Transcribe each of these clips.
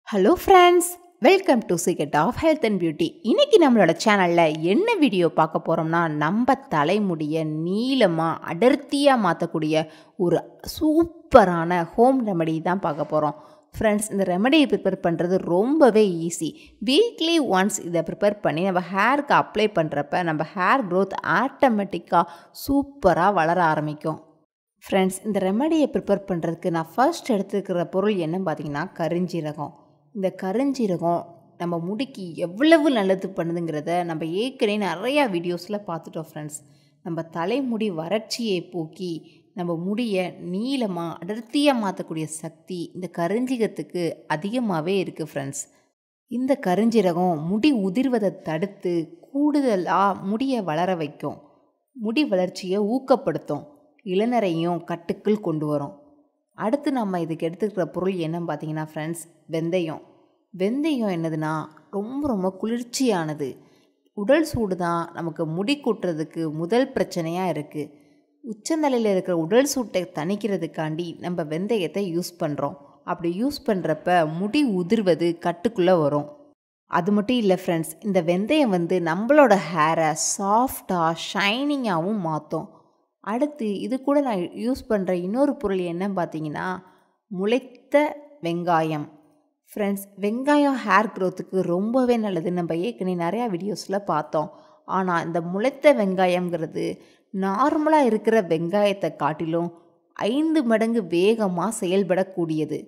Hello friends, welcome to secret of health and beauty. இன்றைக்கி நம்மளோட சேனலில் என்ன வீடியோ பார்க்க போகிறோம்னா, நம்ம தலைமுடியை நீளமாக அடர்த்தியாக மாற்றக்கூடிய ஒரு சூப்பரான ஹோம் ரெமெடி தான் பார்க்க போகிறோம். ஃப்ரெண்ட்ஸ், இந்த ரெமெடியை ப்ரிப்பேர் பண்ணுறது ரொம்பவே ஈஸி. வீக்லி ஒன்ஸ் இதை ப்ரிப்பேர் பண்ணி நம்ம ஹேருக்கு அப்ளை பண்ணுறப்ப நம்ம ஹேர் க்ரோத் ஆட்டோமேட்டிக்காக சூப்பராக வளர ஆரம்பிக்கும். ஃப்ரெண்ட்ஸ், இந்த ரெமெடியை ப்ரிப்பேர் பண்ணுறதுக்கு நான் ஃபர்ஸ்ட் எடுத்துக்கிற பொருள் என்னன்னு பார்த்தீங்கன்னா கருஞ்சீரகம். இந்த கருஞ்சீரகம் நம்ம முடிக்கு எவ்வளவு நல்லது பண்ணுதுங்கிறத நம்ம ஏற்கனவே நிறையா வீடியோஸில் பார்த்துட்டோம். ஃப்ரெண்ட்ஸ், நம்ம தலைமுடி வறட்சியை போக்கி நம்ம முடியை நீளமாக அடர்த்தியாக மாற்றக்கூடிய சக்தி இந்த கருஞ்சீரகத்துக்கு அதிகமாகவே இருக்குது. ஃப்ரெண்ட்ஸ், இந்த கருஞ்சீரகம் முடி உதிர்வதை தடுத்து கூடுதலாக முடியை வளர வைக்கும், முடி வளர்ச்சியை ஊக்கப்படுத்தும், இளநரையும் கட்டுக்குள் கொண்டு வரும். அடுத்து நம்ம இதுக்கு எடுத்துக்கிற பொருள் என்னன்னு பார்த்தீங்கன்னா ஃப்ரெண்ட்ஸ், வெந்தயம். வெந்தயம் என்னதுன்னா ரொம்ப குளிர்ச்சியானது. உடல் சூடு தான் நமக்கு முடி கொட்டுறதுக்கு முதல் பிரச்சனையாக இருக்குது. உச்சந்தலையில் இருக்கிற உடல் சூட்டை தணிக்கிறதுக்காண்டி நம்ம வெந்தயத்தை யூஸ் பண்ணுறோம். அப்படி யூஸ் பண்ணுறப்ப முடி உதிர்வது கட்டுக்குள்ளே வரும். அது மட்டும் இல்லை ஃப்ரெண்ட்ஸ், இந்த வெந்தயம் நம்மளோட ஹேரை சாஃப்டாக ஷைனிங்காகவும் மாற்றும். அடுத்து இது கூட நான் யூஸ் பண்ணுற இன்னொரு பொருள் என்னன்னு பார்த்தீங்கன்னா முளைத்த வெங்காயம். ஃப்ரெண்ட்ஸ், வெங்காயம் ஹேர் க்ரோத்துக்கு ரொம்பவே நல்லது. நம்ம ஏற்கனவே நிறையா வீடியோஸில் பார்த்தோம். ஆனால் இந்த முளைத்த வெங்காயங்கிறது நார்மலாக இருக்கிற வெங்காயத்தை காட்டிலும் 5 மடங்கு வேகமாக செயல்படக்கூடியது.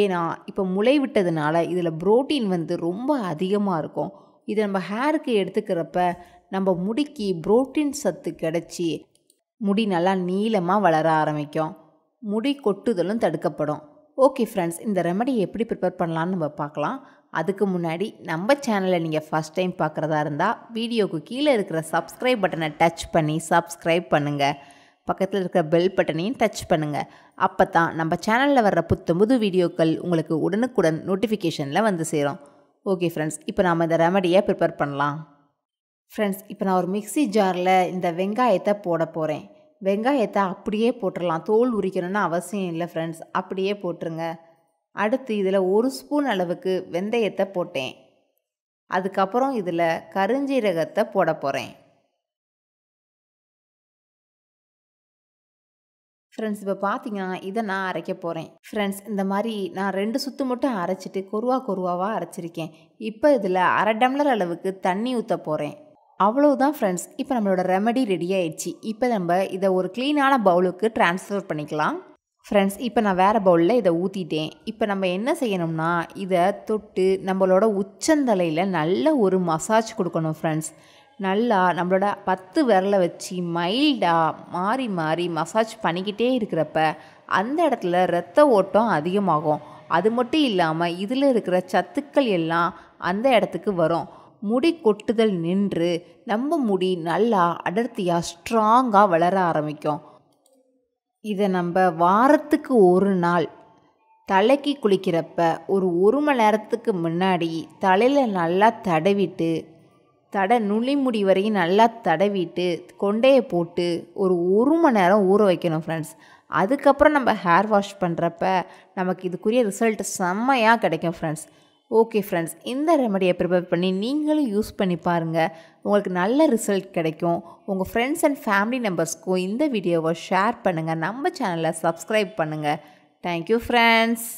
ஏன்னா இப்போ முளை விட்டதுனால இதில் புரோட்டீன் ரொம்ப அதிகமாக இருக்கும். இதை நம்ம ஹேருக்கு எடுத்துக்கிறப்ப நம்ம முடிக்கு புரோட்டீன் சத்து கிடச்சி முடி நல்லா நீளமாக வளர ஆரம்பிக்கும், முடி கொட்டுதலும் தடுக்கப்படும். ஓகே ஃப்ரெண்ட்ஸ், இந்த ரெமெடி எப்படி ப்ரிப்பேர் பண்ணலான்னு நம்ம பார்க்கலாம். அதுக்கு முன்னாடி நம்ம சேனலை நீங்கள் ஃபஸ்ட் டைம் பார்க்குறதா இருந்தால் வீடியோவுக்கு கீழே இருக்கிற சப்ஸ்கிரைப் பட்டனை டச் பண்ணி சப்ஸ்கிரைப் பண்ணுங்கள். பக்கத்தில் இருக்கிற பெல் பட்டனையும் டச் பண்ணுங்கள். அப்போ தான் நம்ம சேனலில் வர்ற புது வீடியோக்கள் உங்களுக்கு உடனுக்குடன் நோட்டிஃபிகேஷனில் வந்து சேரும். ஓகே ஃப்ரெண்ட்ஸ், இப்போ நாம் இந்த ரெமெடியை ப்ரிப்பேர் பண்ணலாம். ஃப்ரெண்ட்ஸ், இப்போ நான் ஒரு மிக்ஸி ஜாரில் இந்த வெங்காயத்தை போட போகிறேன். வெங்காயத்தை அப்படியே போட்டுடலாம், தோல் உரிக்கணும்னு அவசியம் இல்லை. ஃப்ரெண்ட்ஸ், அப்படியே போட்டுருங்க. அடுத்து இதில் 1 ஸ்பூன் அளவுக்கு வெந்தயத்தை போட்டேன். அதுக்கப்புறம் இதில் கருஞ்சீரகத்தை போட போகிறேன். ஃப்ரெண்ட்ஸ், இப்போ பார்த்தீங்கன்னா இதை நான் அரைக்க போகிறேன். ஃப்ரெண்ட்ஸ், இந்த மாதிரி நான் 2 சுற்று மட்டும் அரைச்சிட்டு கொருவாவாக அரைச்சிருக்கேன். இப்போ இதில் 1/2 டம்ளர் அளவுக்கு தண்ணி ஊற்ற போகிறேன். அவ்வளோதான் ஃப்ரெண்ட்ஸ், இப்போ நம்மளோட ரெமெடி ரெடி ஆயிடுச்சு. இப்போ நம்ம இதை ஒரு க்ளீனான பவுலுக்கு ட்ரான்ஸ்ஃபர் பண்ணிக்கலாம். ஃப்ரெண்ட்ஸ், இப்போ நான் வேறு பவுலில் இதை ஊற்றிட்டேன். இப்போ நம்ம என்ன செய்யணும்னா இதை தொட்டு நம்மளோட உச்சந்தலையில் நல்ல ஒரு மசாஜ் கொடுக்கணும். ஃப்ரெண்ட்ஸ், நல்லா நம்மளோட 10 விரலை வச்சு மைல்டாக மாறி மசாஜ் பண்ணிக்கிட்டே இருக்கிறப்ப அந்த இடத்துல இரத்த ஓட்டம் அதிகமாகும். அது மட்டும் இல்லாமல் இதில் இருக்கிற சத்துக்கள் எல்லாம் அந்த இடத்துக்கு வரும். முடி கொட்டுதல் நின்று நம்ம முடி நல்லா அடர்த்தியாக ஸ்ட்ராங்காக வளர ஆரம்பிக்கும். இதை நம்ம வாரத்துக்கு 1 நாள் தலைக்கு குளிக்கிறப்ப ஒரு 1 மணி நேரத்துக்கு முன்னாடி தலையில் நல்லா தடவிட்டு நுனி முடி வரையும் நல்லா தடவிட்டு கொண்டையை போட்டு ஒரு 1 மணி நேரம் ஊற வைக்கணும். ஃப்ரெண்ட்ஸ், அதுக்கப்புறம் நம்ம ஹேர் வாஷ் பண்ணுறப்ப நமக்கு இதுக்குரிய ரிசல்ட் செம்மையாக கிடைக்கும். ஃப்ரெண்ட்ஸ், ஓகே ஃப்ரெண்ட்ஸ், இந்த ரெமெடியை ப்ரிப்பேர் பண்ணி நீங்களும் யூஸ் பண்ணி பாருங்கள். உங்களுக்கு நல்ல ரிசல்ட் கிடைக்கும். உங்கள் ஃப்ரெண்ட்ஸ் அண்ட் ஃபேமிலி மெம்பர்ஸ்க்கும் இந்த வீடியோவை ஷேர் பண்ணுங்கள். நம்ம சேனலை சப்ஸ்கிரைப் பண்ணுங்கள். Thank you friends.